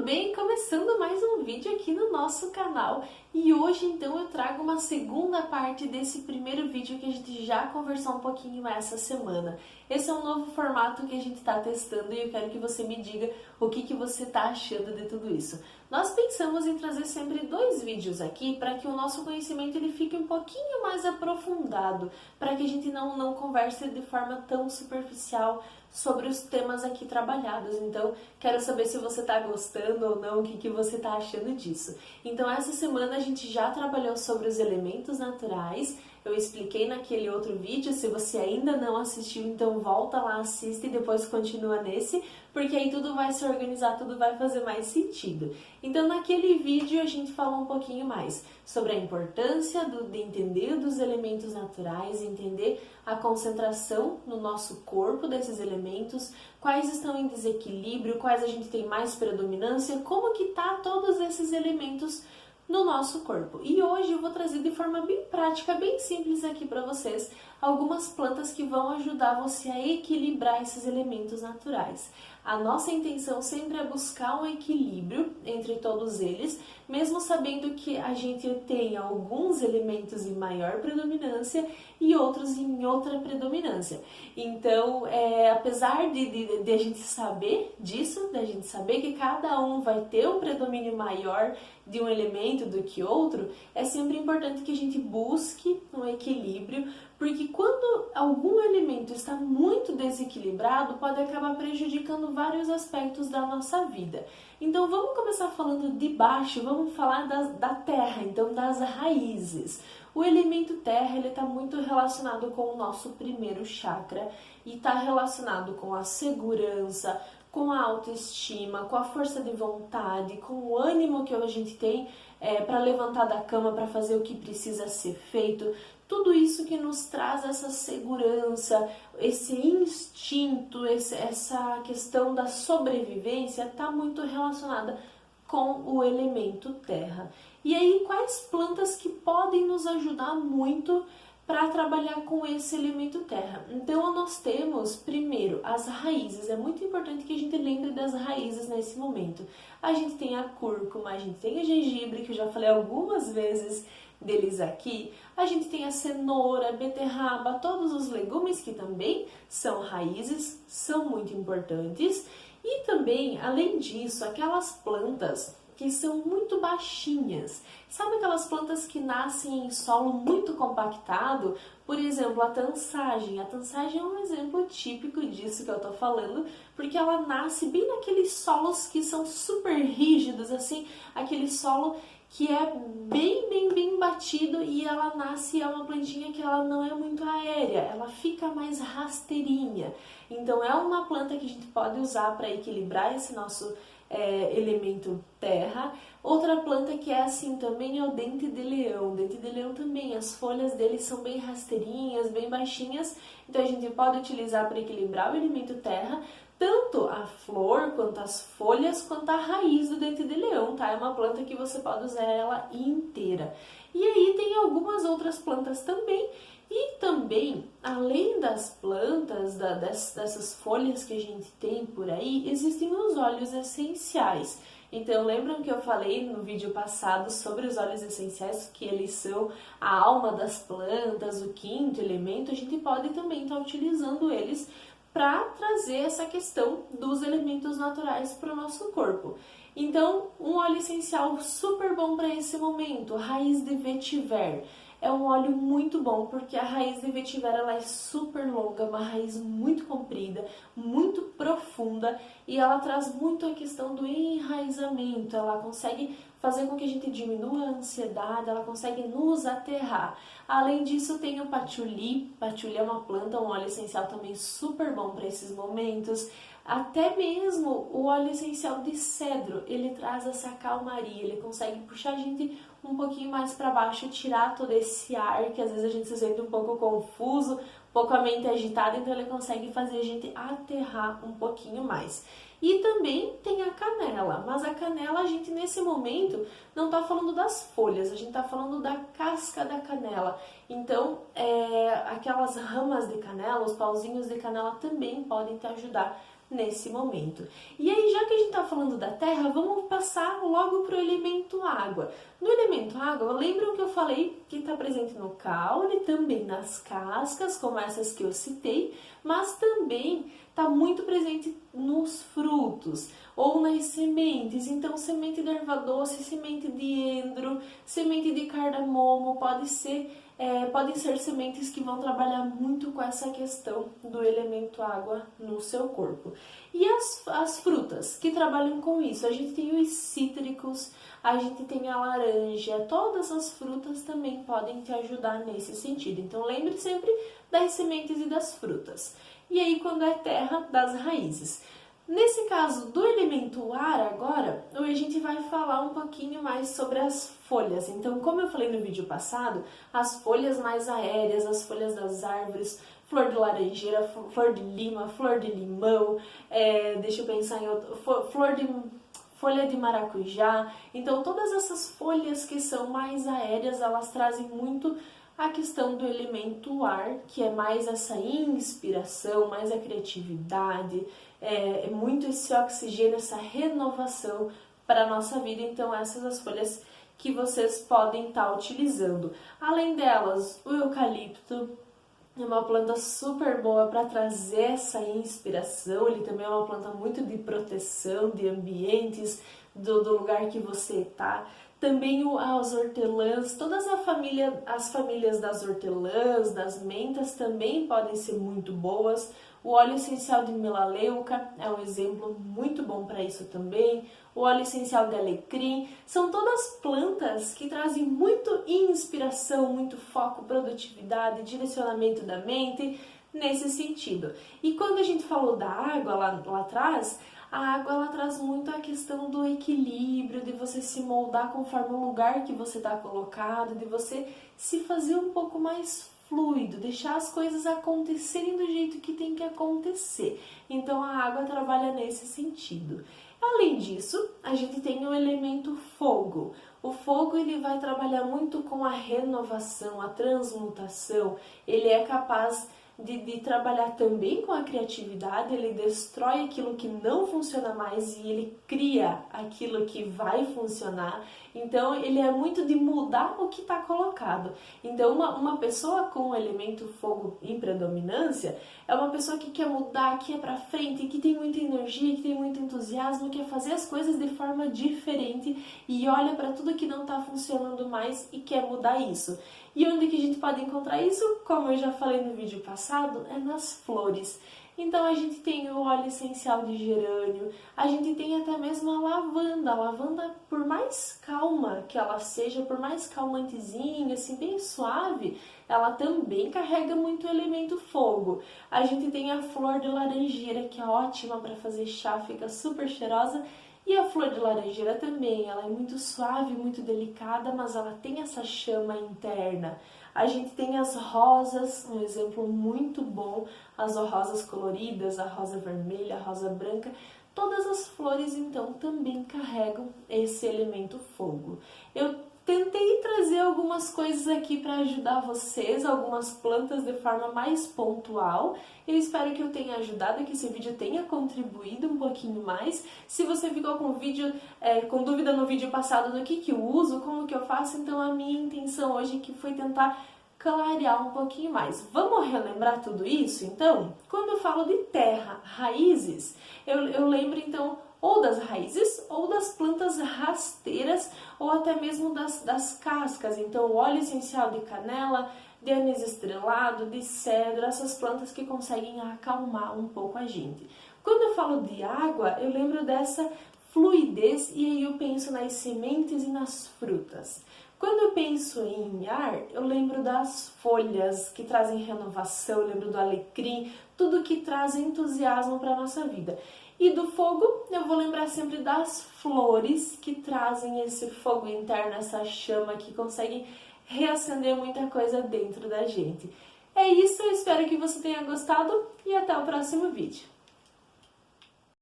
tudo bem? Começando mais um vídeo aqui no nosso canal e hoje então eu trago uma segunda parte desse primeiro vídeo que a gente já conversou um pouquinho essa semana. Esse é um novo formato que a gente está testando e eu quero que você me diga o que você está achando de tudo isso. Nós pensamos em trazer sempre dois vídeos aqui para que o nosso conhecimento ele fique um pouquinho mais aprofundado, para que a gente não converse de forma tão superficial sobre os temas aqui trabalhados. Então, quero saber se você está gostando ou não, o que você está achando disso. Então, essa semana a gente já trabalhou sobre os elementos naturais. Eu expliquei naquele outro vídeo, se você ainda não assistiu, então volta lá, assiste e depois continua nesse, porque aí tudo vai se organizar, tudo vai fazer mais sentido. Então naquele vídeo a gente falou um pouquinho mais sobre a importância de entender dos elementos naturais, entender a concentração no nosso corpo desses elementos, quais estão em desequilíbrio, quais a gente tem mais predominância, como que tá todos esses elementos no nosso corpo. E hoje eu vou trazer de forma bem prática, bem simples aqui para vocês, algumas plantas que vão ajudar você a equilibrar esses elementos naturais. A nossa intenção sempre é buscar um equilíbrio entre todos eles, mesmo sabendo que a gente tem alguns elementos em maior predominância e outros em outra predominância. Então, apesar de a gente saber disso, da gente saber que cada um vai ter um predomínio maior de um elemento do que outro, é sempre importante que a gente busque um equilíbrio, porque quando algum elemento está muito desequilibrado, pode acabar prejudicando vários aspectos da nossa vida. Então vamos começar falando de baixo, vamos falar da terra, então das raízes. O elemento terra ele está muito relacionado com o nosso primeiro chakra e está relacionado com a segurança, com a autoestima, com a força de vontade, com o ânimo que a gente tem para levantar da cama, para fazer o que precisa ser feito. Tudo isso que nos traz essa segurança, esse instinto, essa questão da sobrevivência está muito relacionada com o elemento terra. E aí, quais plantas que podem nos ajudar muito para trabalhar com esse elemento terra? Então, nós temos, primeiro, as raízes. É muito importante que a gente lembre das raízes nesse momento. A gente tem a cúrcuma, a gente tem o gengibre, que eu já falei algumas vezes deles aqui. A gente tem a cenoura, a beterraba, todos os legumes que também são raízes, são muito importantes. E também, além disso, aquelas plantas que são muito baixinhas. Sabe aquelas plantas que nascem em solo muito compactado? Por exemplo, a tansagem. A tansagem é um exemplo típico disso que eu tô falando, porque ela nasce bem naqueles solos que são super rígidos, assim, aquele solo que é bem batido e ela nasce, é uma plantinha que ela não é muito aérea, ela fica mais rasteirinha. Então é uma planta que a gente pode usar para equilibrar esse nosso elemento terra. Outra planta que é assim também é o dente de leão. O dente de leão também, as folhas dele são bem rasteirinhas, bem baixinhas, então a gente pode utilizar para equilibrar o elemento terra, tanto a flor, quanto as folhas, quanto a raiz do dente de leão, tá? É uma planta que você pode usar ela inteira. E aí tem algumas outras plantas também, e também, além das plantas, dessas folhas que a gente tem por aí, existem os óleos essenciais. Então, lembram que eu falei no vídeo passado sobre os óleos essenciais, que eles são a alma das plantas, o quinto elemento? A gente pode também estar utilizando eles para trazer essa questão dos elementos naturais para o nosso corpo. Então, um óleo essencial super bom para esse momento, raiz de vetiver. É um óleo muito bom, porque a raiz de vetiver ela é super longa, uma raiz muito comprida, muito profunda, e ela traz muito a questão do enraizamento, ela consegue fazer com que a gente diminua a ansiedade, ela consegue nos aterrar. Além disso, tem o patchouli. Patchouli é uma planta, um óleo essencial também super bom para esses momentos. Até mesmo o óleo essencial de cedro, ele traz essa calmaria, ele consegue puxar a gente um pouquinho mais para baixo, tirar todo esse ar que às vezes a gente se sente um pouco confuso, um pouco a mente agitada, então ele consegue fazer a gente aterrar um pouquinho mais. E também tem a canela, mas a canela a gente nesse momento não está falando das folhas, a gente está falando da casca da canela. Então, aquelas ramas de canela, os pauzinhos de canela também podem te ajudar nesse momento. E aí, já que a gente está falando da terra, vamos passar logo para o elemento água. No elemento água, lembram que eu falei que está presente no caule, também nas cascas, como essas que eu citei, mas também está muito presente nos frutos ou nas sementes. Então, semente de erva doce, semente de endro, semente de cardamomo, podem ser sementes que vão trabalhar muito com essa questão do elemento água no seu corpo. E as frutas que trabalham com isso? A gente tem os cítricos, a gente tem a laranja, todas as frutas também podem te ajudar nesse sentido. Então, lembre sempre das sementes e das frutas. E aí, quando é terra, das raízes. Nesse caso do elemento ar agora, a gente vai falar um pouquinho mais sobre as folhas. Então, como eu falei no vídeo passado, as folhas mais aéreas, as folhas das árvores, flor de laranjeira, flor de lima, flor de limão, deixa eu pensar em outro, folha de maracujá. Então, todas essas folhas que são mais aéreas, elas trazem muito a questão do elemento ar, que é mais essa inspiração, mais a criatividade, é muito esse oxigênio, essa renovação para a nossa vida. Então, essas as folhas que vocês podem estar utilizando. Além delas, o eucalipto é uma planta super boa para trazer essa inspiração. Ele também é uma planta muito de proteção de ambientes, do lugar que você está. Também as hortelãs, as famílias das hortelãs, das mentas também podem ser muito boas. O óleo essencial de melaleuca é um exemplo muito bom para isso também. O óleo essencial de alecrim, são todas plantas que trazem muito inspiração, muito foco, produtividade, direcionamento da mente, nesse sentido. E quando a gente falou da água lá atrás, a água ela traz muito a questão do equilíbrio, de você se moldar conforme o lugar que você está colocado, de você se fazer um pouco mais fluido, deixar as coisas acontecerem do jeito que tem que acontecer. Então a água trabalha nesse sentido. Além disso, a gente tem o elemento fogo. O fogo ele vai trabalhar muito com a renovação, a transmutação. Ele é capaz de trabalhar também com a criatividade, ele destrói aquilo que não funciona mais e ele cria aquilo que vai funcionar. Então, ele é muito de mudar o que está colocado. Então, uma pessoa com o elemento fogo em predominância é uma pessoa que quer mudar, que é para frente, que tem muita energia, que tem muito entusiasmo, quer fazer as coisas de forma diferente e olha para tudo que não está funcionando mais e quer mudar isso. E onde que a gente pode encontrar isso? Como eu já falei no vídeo passado, é nas flores. Então a gente tem o óleo essencial de gerânio, a gente tem até mesmo a lavanda. A lavanda, por mais calma que ela seja, por mais calmantezinha, assim, bem suave, ela também carrega muito elemento fogo. A gente tem a flor de laranjeira, que é ótima para fazer chá, fica super cheirosa. E a flor de laranjeira também, ela é muito suave, muito delicada, mas ela tem essa chama interna. A gente tem as rosas, um exemplo muito bom, as rosas coloridas, a rosa vermelha, a rosa branca. Todas as flores, então, também carregam esse elemento fogo. Eu tentei trazer algumas coisas aqui para ajudar vocês, algumas plantas de forma mais pontual. Eu espero que eu tenha ajudado, que esse vídeo tenha contribuído um pouquinho mais. Se você ficou com dúvida no vídeo passado do que eu uso, como que eu faço, então a minha intenção hoje que foi tentar clarear um pouquinho mais. Vamos relembrar tudo isso, então? Quando eu falo de terra, raízes, eu lembro, então, ou das raízes, ou das plantas rasteiras, ou até mesmo das cascas. Então, o óleo essencial de canela, de anis estrelado, de cedro, essas plantas que conseguem acalmar um pouco a gente. Quando eu falo de água, eu lembro dessa fluidez e aí eu penso nas sementes e nas frutas. Quando eu penso em ar, eu lembro das folhas que trazem renovação, eu lembro do alecrim, tudo que traz entusiasmo para a nossa vida. E do fogo, eu vou lembrar sempre das flores que trazem esse fogo interno, essa chama que conseguem reacender muita coisa dentro da gente. É isso, eu espero que você tenha gostado e até o próximo vídeo.